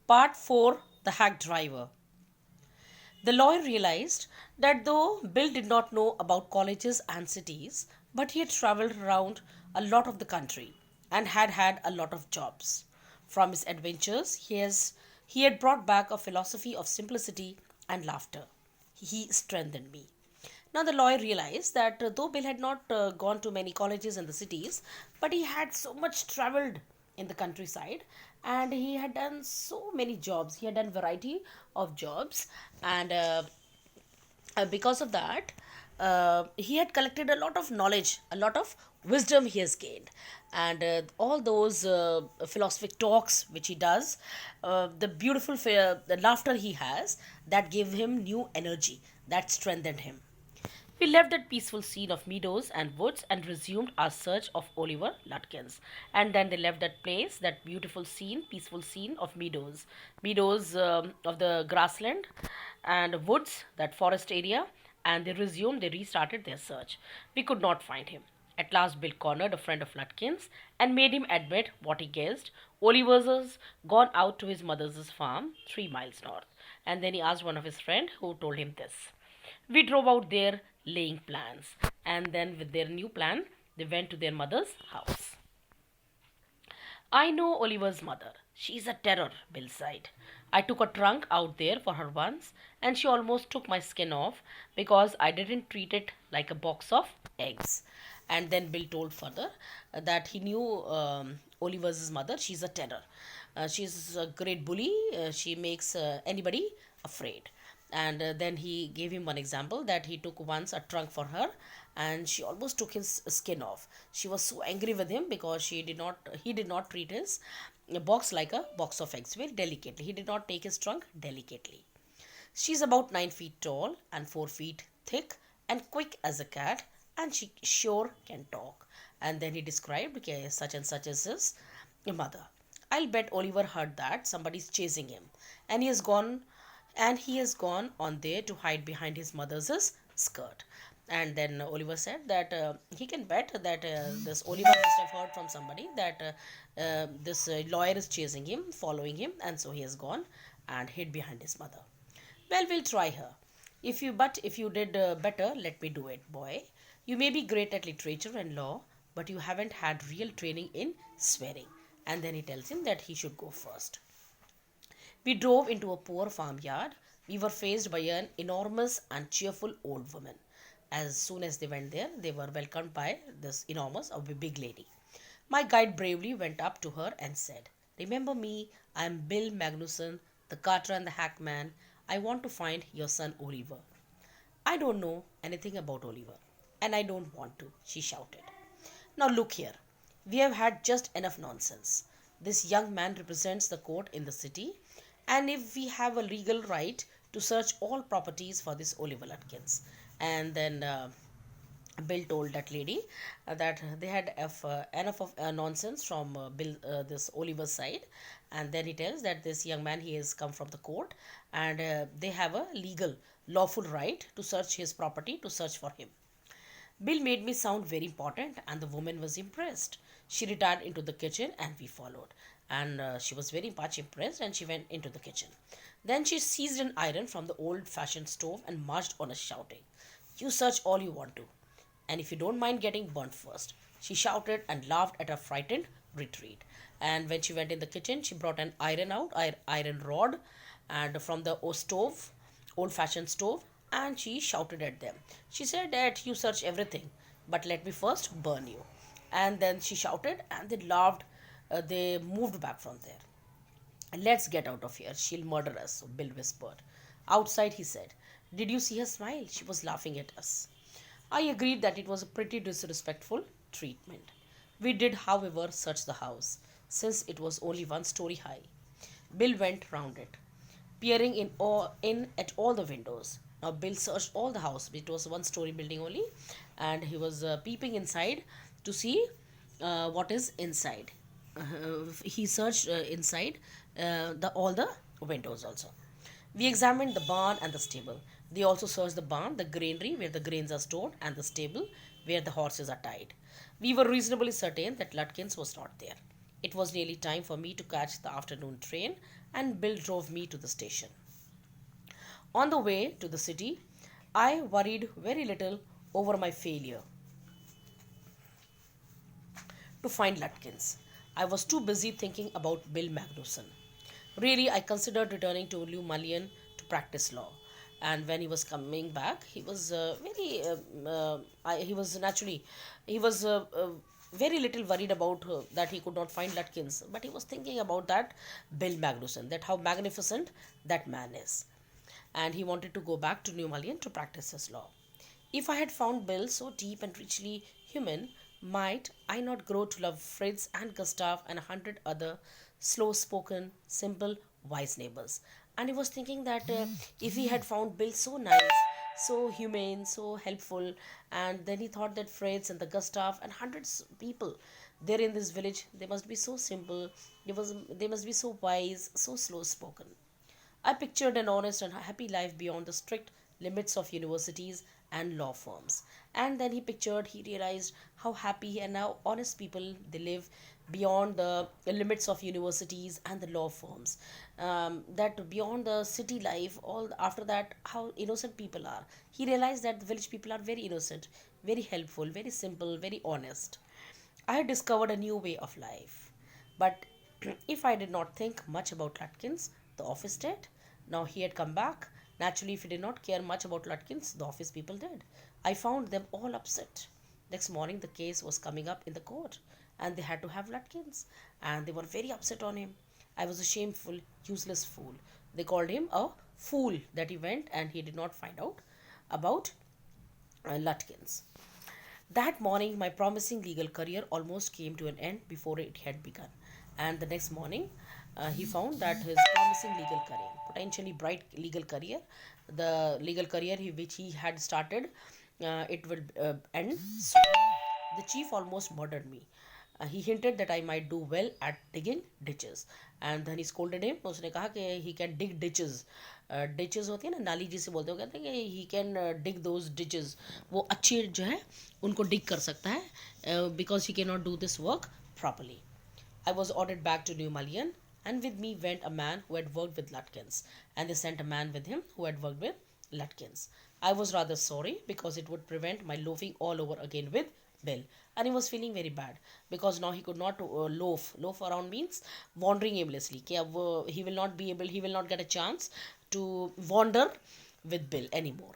Part 4, The Hack Driver. The lawyer realized that though Bill did not know about colleges and cities, but he had traveled around a lot of the country and had had a lot of jobs. From his adventures, he had brought back a philosophy of simplicity and laughter. He strengthened me. Now, the lawyer realized that though Bill had not gone to many colleges in the cities, but he had so much traveled in the countryside and he had done so many jobs. He had done variety of jobs, and because of that, he had collected a lot of knowledge, a lot of wisdom he has gained, and all those philosophic talks which he does, the laughter he has, that gave him new energy, that strengthened him. We left that peaceful scene of meadows and woods and resumed our search of Oliver Lutkins. And then they left that place, that beautiful scene, peaceful scene of meadows of the grassland and woods, that forest area, and they restarted their search. We could not find him. At last, Bill cornered a friend of Lutkins and made him admit what he guessed. Oliver's gone out to his mother's farm, 3 miles north. And then he asked one of his friends, who told him this. We drove out there laying plans, and then with their new plan, they went to their mother's house. I know Oliver's mother. She's a terror, Bill sighed. I took a trunk out there for her once, and she almost took my skin off because I didn't treat it like a box of eggs. And then Bill told further that he knew Oliver's mother. She's a terror. She's a great bully. She makes anybody afraid. And then he gave him one example that he took once a trunk for her and she almost took his skin off. She was so angry with him because he did not treat his box like a box of eggs, very delicately. He did not take his trunk delicately. She's about 9 feet tall and 4 feet thick and quick as a cat, and she sure can talk. And then he described, okay, such and such is his mother. I'll bet Oliver heard that somebody's chasing him, and he has gone on there to hide behind his mother's skirt. And then Oliver said that he can bet that this Oliver must have heard from somebody that this lawyer is chasing him, following him, and so he has gone and hid behind his mother. Well, we'll try her. If you did better, let me do it, boy. You may be great at literature and law, but you haven't had real training in swearing. And then he tells him that he should go first. We drove into a poor farmyard. We were faced by an enormous and cheerful old woman. As soon as they went there, they were welcomed by this enormous, a big lady. My guide bravely went up to her and said, remember me, I am Bill Magnusson, the carter and the hackman. I want to find your son Oliver. I don't know anything about Oliver, and I don't want to, she shouted. Now look here, we have had just enough nonsense. This young man represents the court in the city, and if we have a legal right to search all properties for this Oliver Lutkins. And then Bill told that lady that they had enough of nonsense from this Oliver's side, and then he tells that this young man, he has come from the court, and they have a legal, lawful right to search his property, to search for him. Bill made me sound very important, and the woman was impressed. She retired into the kitchen, and we followed. And she was very much impressed, and she went into the kitchen. Then she seized an iron from the old fashioned stove and marched on us, shouting, you search all you want to, and if you don't mind getting burnt first. She shouted and laughed at her frightened retreat. And when she went in the kitchen, she brought an iron rod, and from the stove, old fashioned stove, and she shouted at them. She said that you search everything, but let me first burn you. And then she shouted, and they laughed. They moved back from there. Let's get out of here. She'll murder us, Bill whispered. Outside, he said. Did you see her smile? She was laughing at us. I agreed that it was a pretty disrespectful treatment. We did, however, search the house, since it was only 1 story high. Bill went round it, peering in at all the windows. Now Bill searched all the house. It was a 1 story building only, and he was peeping inside to see what is inside. He searched inside all the windows also. We examined the barn and the stable. They also searched the barn, the granary where the grains are stored, and the stable where the horses are tied. We were reasonably certain that Lutkins was not there. It was nearly time for me to catch the afternoon train, and Bill drove me to the station. On the way to the city, I worried very little over my failure to find Lutkins. I was too busy thinking about Bill Magnuson. Really, I considered returning to New Mullion to practice law. And when he was coming back, he was he was naturally, he was very little worried about that he could not find Lutkins, but he was thinking about that Bill Magnuson, that how magnificent that man is, and he wanted to go back to New Mullion to practice his law. If I had found Bill so deep and richly human, might I not grow to love Fritz and Gustav and 100 other slow spoken, simple, wise neighbors? And he was thinking that if he had found Bill so nice, so humane, so helpful, and then he thought that Fritz and the Gustav and hundreds of people there in this village, they must be so simple, they must be so wise, so slow spoken. I pictured an honest and happy life beyond the strict limits of universities and law firms. And then he realized how happy and how honest people they live beyond the limits of universities and the law firms. That beyond the city life, all after that, how innocent people are. He realized that the village people are very innocent, very helpful, very simple, very honest. I had discovered a new way of life. But if I did not think much about Lutkins, the office did. Now he had come back. Naturally, if he did not care much about Lutkins, the office people did. I found them all upset. Next morning, the case was coming up in the court, and they had to have Lutkins, and they were very upset on him. I was a shameful, useless fool. They called him a fool that he went and he did not find out about Lutkins. That morning, my promising legal career almost came to an end before it had begun. And the next morning, he found that his promising legal career, potentially bright legal career, the legal career which he had started, it will end soon. The chief almost murdered me. He hinted that I might do well at digging ditches. And then he scolded him. उसने कहा कि he can dig ditches. Ditches होती है ना, नाली जिसे बोलते हो, कहते हैं कि he can dig those ditches. वो अच्छी जो है उनको dig कर सकता है because he cannot do this work properly. I was ordered back to New Mullion, and with me went a man who had worked with Lutkins, and they sent a man with him who had worked with Lutkins. I was rather sorry because it would prevent my loafing all over again with Bill, and he was feeling very bad because now he could not loaf. Loaf around means wandering aimlessly. कि अब he will not be able, he will not get a chance to wander with Bill anymore.